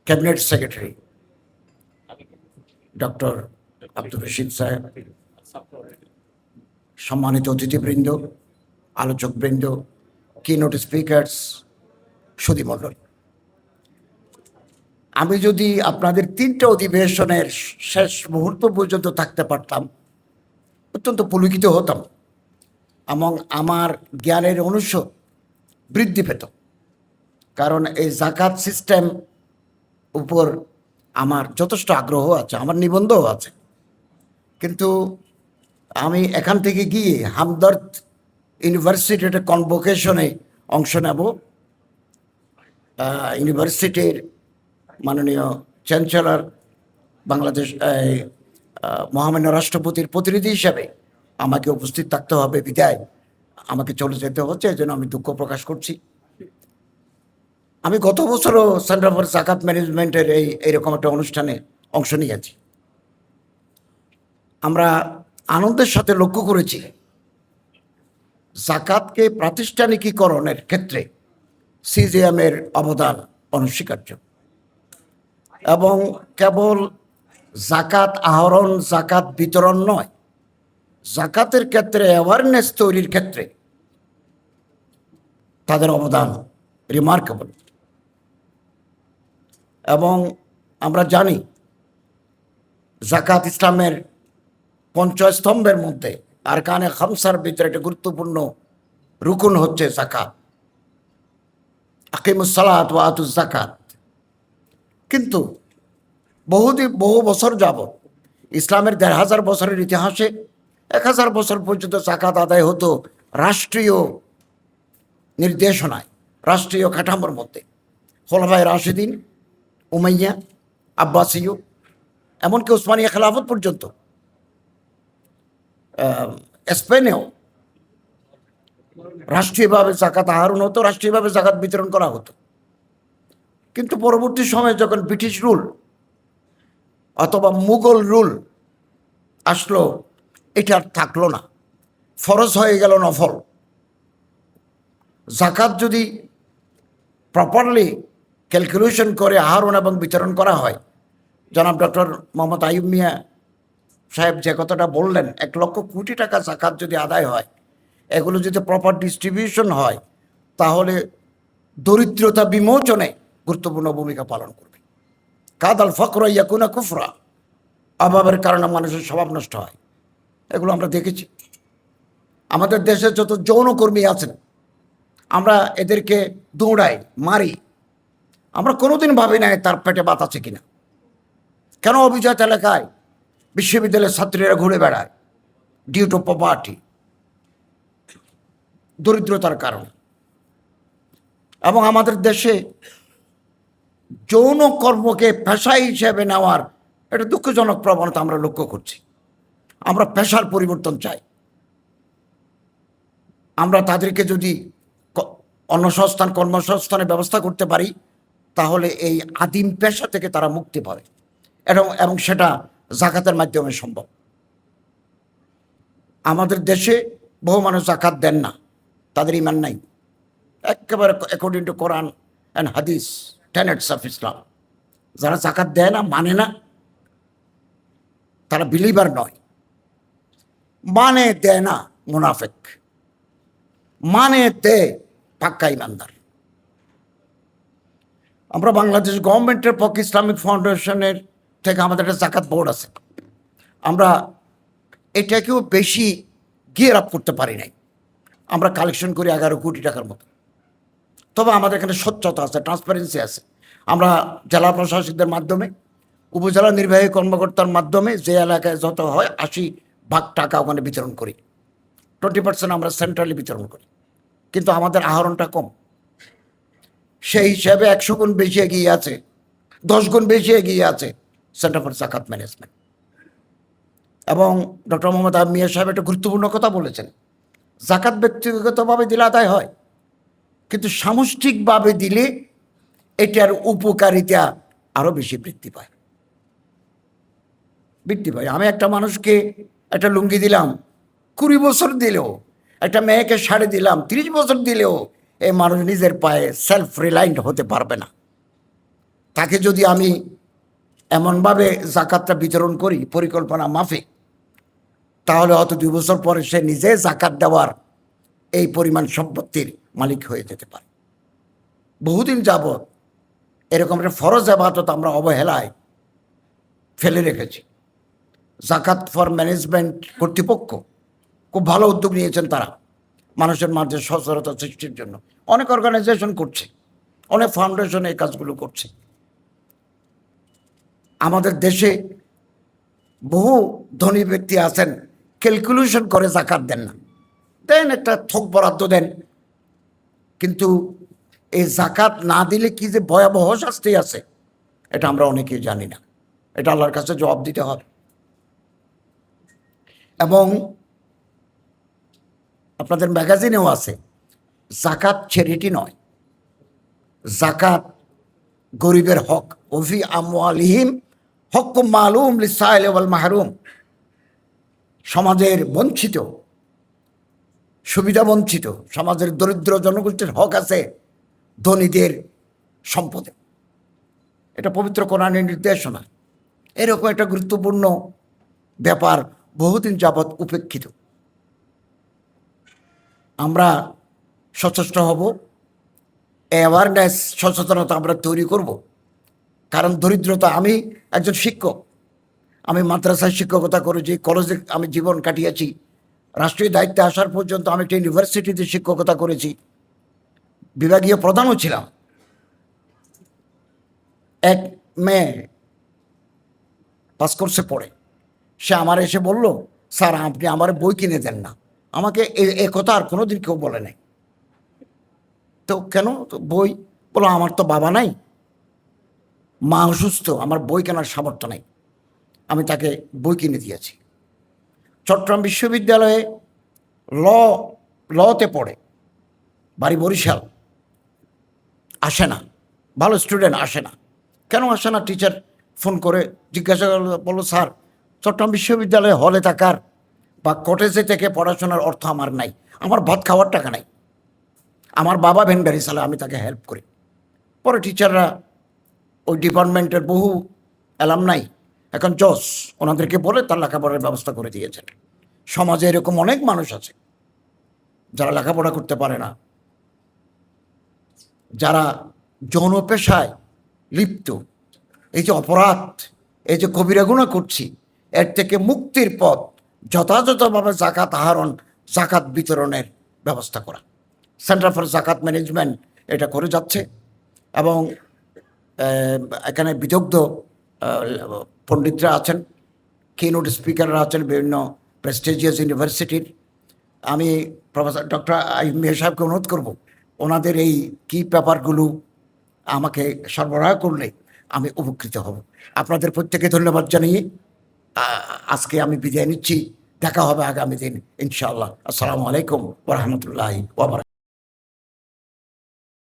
Cabinet secretary doctor Abdur Rashid সাহেব, সম্মানিত অতিথিবৃন্দ, আলোচকবৃন্দ, কিনোট স্পিকার্স, সুধীমণ্ডল, আমি যদি আপনাদের 3টা অধিবেশনের শেষ মুহূর্ত পর্যন্ত থাকতে পারতাম অত্যন্ত পুলকিত হতাম এবং আমার জ্ঞানের অনুস্ব বৃদ্ধি পেত। কারণ এই জাকাত সিস্টেম উপর আমার যথেষ্ট আগ্রহ আছে, আমার নিবন্ধও আছে। কিন্তু আমি এখান থেকে গিয়ে হামদর্দ ইউনিভার্সিটির কনভোকেশনে অংশ নেব। ইউনিভার্সিটির মাননীয় চ্যান্সেলর, বাংলাদেশ মহামান্য রাষ্ট্রপতির প্রতিনিধি হিসাবে আমাকে উপস্থিত থাকতে হবে বিদায় আমাকে চলে যেতে হচ্ছে, এই জন্য আমি দুঃখ প্রকাশ করছি। আমি গত বছরও সেন্টার ফর জাকাত ম্যানেজমেন্টের এইরকম একটা অনুষ্ঠানে অংশ নিয়েছি। আমরা আনন্দের সাথে লক্ষ্য করেছি জাকাতকে প্রাতিষ্ঠানিকীকরণের ক্ষেত্রে সিজিএমের অবদান অনস্বীকার্য, এবং কেবল জাকাত আহরণ, জাকাত বিতরণ নয়, জাকাতের ক্ষেত্রে অ্যাওয়ারনেস তৈরির ক্ষেত্রে তাদের অবদান রিমার্কেবল। এবং আমরা জানি জাকাত ইসলামের 5 স্তম্ভের মধ্যে আরকানে খামসার ভিতরে একটা গুরুত্বপূর্ণ রুকুন হচ্ছে জাকাত, আকিমুস সালাত ওয়া আতুজ জাকাত। কিন্তু বহু বছর যাবত ইসলামের 1500 বছরের ইতিহাসে 1000 বছর পর্যন্ত জাকাত আদায় হতো রাষ্ট্রীয় নির্দেশনায়, রাষ্ট্রীয় কাঠামোর মধ্যে। খোলাফায়ে রাশিদিন, উমাইয়া, আব্বাসীয়, এমনকি ওসমানিয়া খেলাফত পর্যন্ত, স্পেনেও রাষ্ট্রীয়ভাবে জাকাত আহরণ হতো, রাষ্ট্রীয়ভাবে জাকাত বিতরণ করা হতো। কিন্তু পরবর্তী সময়ে যখন ব্রিটিশ রুল অথবা মুঘল রুল আসলো, এটা আর থাকলো না, ফরজ হয়ে গেল নফল। জাকাত যদি প্রপারলি ক্যালকুলেশন করে আহরণ এবং বিতরণ করা হয়, জনাব ডক্টর মোহাম্মদ আইয়ুব মিয়া সাহেব যে কথাটা বললেন, 1 লক্ষ কোটি টাকা জাকাত যদি আদায় হয়, এগুলো যদি প্রপার ডিস্ট্রিবিউশন হয়, তাহলে দরিদ্রতা বিমোচনে গুরুত্বপূর্ণ ভূমিকা পালন করবে। কাদাল ফকরা ইয়াকুনা কুফরা, অভাবের কারণে মানুষের স্বভাব নষ্ট হয়, এগুলো আমরা দেখেছি। আমাদের দেশে যত যৌনকর্মী আছেন, আমরা এদেরকে দৌড়াই, মারি, আমরা কোনোদিন ভাবি নাই তার পেটে ভাত আছে কিনা। কেন অভিজাত এলাকায় বিশ্ববিদ্যালয়ের ছাত্রীরা ঘুরে বেড়ায়? ডিউ টু পভার্টি, দরিদ্রতার কারণে। এবং আমাদের দেশে যৌন কর্মকে পেশা হিসেবে নেওয়ার একটা দুঃখজনক প্রবণতা আমরা লক্ষ্য করছি। আমরা পেশার পরিবর্তন চাই। আমরা তাদেরকে যদি অন্নসংস্থান, কর্মসংস্থানের ব্যবস্থা করতে পারি, তাহলে এই আদিম পেশা থেকে তারা মুক্তি পাবে, এবং সেটা জাকাতের মাধ্যমে সম্ভব। আমাদের দেশে বহু মানুষ জাকাত দেন না, তাদের ইমান নাই, একেবারে অ্যাকর্ডিং টু কোরআন অ্যান্ড হাদিস, টেনেটস অফ ইসলাম। যারা জাকাত দেয় না, মানে না, তারা বিলিভার নয়। মানে দেয় না মুনাফেক, মানে দেয় পাক্কা ইমানদার। আমরা বাংলাদেশ গভর্নমেন্টের পক্ষে ইসলামিক ফাউন্ডেশনের থেকে আমাদের একটা জাকাত বোর্ড আছে, আমরা এটাকেও বেশি গিয়ার আপ করতে পারি নাই। আমরা কালেকশন করি 11 কোটি টাকার মতো। তবে আমাদের এখানে স্বচ্ছতা আছে, ট্রান্সপারেন্সি আছে। আমরা জেলা প্রশাসকদের মাধ্যমে, উপজেলা নির্বাহী কর্মকর্তার মাধ্যমে যে এলাকায় যত হয় 80% টাকা ওখানে বিতরণ করি। 20% আমরা সেন্ট্রালি বিতরণ করি। কিন্তু আমাদের আহরণটা কম। সেই হিসাবে 100 গুণ বেশি এগিয়ে আছে, 10 গুণ বেশি এগিয়ে আছে সেন্টার ফর জাকাত ম্যানেজমেন্ট। এবং ডক্টর মোহাম্মদ আইয়ুব মিয়া সাহেব একটা গুরুত্বপূর্ণ কথা বলেছেন, জাকাত ব্যক্তিগতভাবে দিলে আদায় হয়, কিন্তু সামষ্টিকভাবে দিলে এটার উপকারিতা আরও বেশি বৃদ্ধি পায়। আমি একটা মানুষকে একটা লুঙ্গি দিলাম, 20 বছর দিলেও, একটা মেয়েকে শাড়ি দিলাম 30 বছর দিলেও, এই মানুষ নিজের পায়ে সেলফ রিলায়েন্ট হতে পারবে না। তাকে যদি আমি এমনভাবে জাকাতটা বিতরণ করি পরিকল্পনা মাফিক, তাহলে হয়তো 2 বছর পরে সে নিজে জাকাত দেওয়ার এই পরিমাণ সম্পত্তির মালিক হয়ে যেতে পারে। বহুদিন যাবৎ এরকম একটা ফরজ ইবাদত আমরা অবহেলায় ফেলে রেখেছি। জাকাত ফর ম্যানেজমেন্ট কর্তৃপক্ষ খুব ভালো উদ্যোগ নিয়েছেন, তারা মানুষের মাঝে সচেতনতা সৃষ্টির জন্য অনেক অর্গানাইজেশন করছে, অনেক ফাউন্ডেশন এই কাজগুলো করছে। আমাদের দেশে বহু ধনী ব্যক্তি আছেন, ক্যালকুলেশন করে জাকাত দেন না, দেন একটা থোক বরাদ্দ দেন, কিন্তু এই জাকাত না দিলে কি যে ভয়াবহ শাস্তি আছে এটা আমরা অনেকেই জানি না। এটা আল্লাহর কাছে জবাব দিতে হবে। এবং আপনাদের ম্যাগাজিনেও আছে, জাকাত চ্যারিটি নয়, জাকাত গরিবের হক। ওফি আমওয়ালিহিম হক্কুম মালুম লিসাইল ওয়াল মাহরুম। সমাজের বঞ্চিত, সুবিধা বঞ্চিত সমাজের দরিদ্র জনগোষ্ঠীর হক আছে ধনীদের সম্পদে। এটা পবিত্র কোরআনের নির্দেশনা। এরকম একটা গুরুত্বপূর্ণ ব্যাপার বহুদিন যাবৎ উপেক্ষিত। আমরা সচেষ্ট হব, অ্যাওয়ারনেস সচেতনতা আমরা তৈরি করব। কারণ দরিদ্রতা, আমি একজন শিক্ষক, আমি মাদ্রাসায় শিক্ষকতা করেছি, কলেজে আমি জীবন কাটিয়েছি, রাষ্ট্রীয় দায়িত্বে আসার পর্যন্ত আমি একটা ইউনিভার্সিটিতে শিক্ষকতা করেছি, বিভাগীয় প্রধানও ছিলাম। এক মেয়ে পাস কোর্সে পড়ে, সে আমার এসে বলল, স্যার আপনি আমার বই কিনে দেন না। আমাকে এ কথা আর কোনোদিন কেউ বলে নাই। তো কেন? তো বই, বলো আমার তো বাবা নাই, মা অসুস্থ, আমার বই কেনার সামর্থ্য নাই। আমি তাকে বই কিনে দিয়েছি। চট্টগ্রাম বিশ্ববিদ্যালয়ে লতে পড়ে, বাড়ি বরিশাল, আসে না, ভালো স্টুডেন্ট আসে না। কেন আসে না? টিচার ফোন করে জিজ্ঞাসা বললো, স্যার চট্টগ্রাম বিশ্ববিদ্যালয়ে হলে থাকার বা কটেজে থেকে পড়াশোনার অর্থ আমার নাই, আমার ভাত খাওয়ার টাকা নাই, আমার বাবা ভ্যান গাড়ি চালায়, আমি তাকে হেল্প করি। পরে টিচাররা ওই ডিপার্টমেন্টের বহু অ্যালামনাই এখন জজ, ওনাদেরকে বলে তার লেখাপড়ার ব্যবস্থা করে দিয়েছেন। সমাজে এরকম অনেক মানুষ আছে যারা লেখাপড়া করতে পারে না, যারা যৌন পেশায় লিপ্ত, এই যে অপরাধ, এই যে কবিরা গুনাহ করছি, এর থেকে মুক্তির পথ যথাযথভাবে জাকাত আহরণ, জাকাত বিতরণের ব্যবস্থা করা। সেন্টার ফর জাকাত ম্যানেজমেন্ট এটা করে যাচ্ছে। এবং এখানে বিদগ্ধ পণ্ডিতরা আছেন, কিনোট স্পিকাররা আছেন বিভিন্ন প্রেস্টিজিয়াস ইউনিভার্সিটির। আমি প্রফেসর ডক্টর আইয়ুব মিয়া সাহেবকে অনুরোধ করব, ওনাদের এই কি পেপারগুলো আমাকে সরবরাহ করলে আমি উপকৃত হব। আপনাদের প্রত্যেকে ধন্যবাদ জানিয়ে আজকে আমি বিদায় নিচ্ছি। দেখা হবে আগামী দিন ইনশাআল্লাহ। আসসালামু আলাইকুম ওয়া রাহমাতুল্লাহি ওয়া বারাকাতুহু।